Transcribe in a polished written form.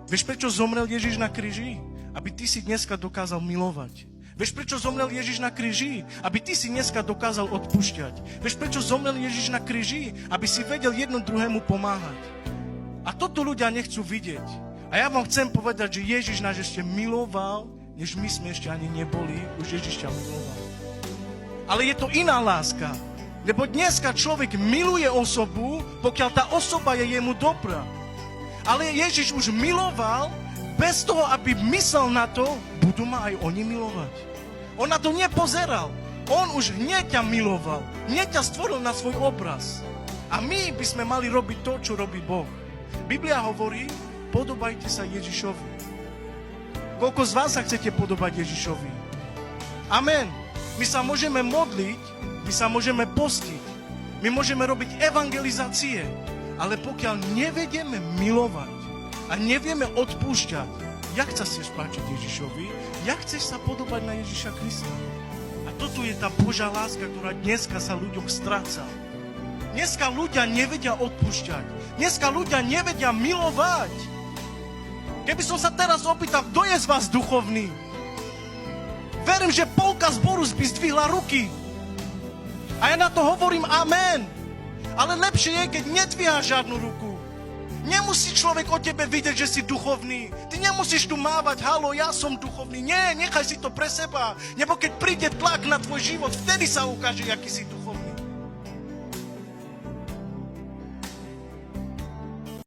Vieš, prečo zomrel Ježiš na kríži? Aby ty si dneska dokázal milovať. Vieš, prečo zomrel Ježiš na kríži? Aby ty si dneska dokázal odpúšťať. Vieš, prečo zomrel Ježiš na kríži? Aby si vedel jedno druhému pomáhať. A toto ľudia nechcú vidieť. A ja vám chcem povedať, že Ježiš nás ešte miloval, než my sme ešte ani neboli, už Ježiš ťa miloval. Ale je to iná láska. Lebo dneska človek miluje osobu, pokiaľ tá osoba je jemu dobrá. Ale Ježiš už miloval bez toho, aby myslel na to, budú ma aj oni milovať. On na to nepozeral. On už hneď ťa miloval. Hneď ťa stvoril na svoj obraz. A my by sme mali robiť to, čo robí Boh. Biblia hovorí, podobajte sa Ježišovi. Koľko z vás sa chcete podobať Ježišovi? Amen. My sa môžeme modliť, my sa môžeme postiť, my môžeme robiť evangelizácie, ale pokiaľ nevedieme milovať a nevieme odpúšťať, jak sa chceš páčiť Ježišovi, jak chceš sa podobať na Ježiša Krista. A toto je tá Božia láska, ktorá dneska sa ľuďom stráca. Dneska ľudia nevedia odpúšťať. Dneska ľudia nevedia milovať. Keby som sa teraz opýtal, kto je z vás duchovný? Verím, že polka zboru by zdvihla ruky. A ja na to hovorím amen. Ale lepšie je, keď nedvíha žiadnu ruku. Nemusí človek o tebe vidieť, že si duchovný. Ty nemusíš tu mávať, halo, ja som duchovný. Nie, nechaj si to pre seba. Nebo keď príde tlak na tvoj život, vtedy sa ukáže, aký si duchovný.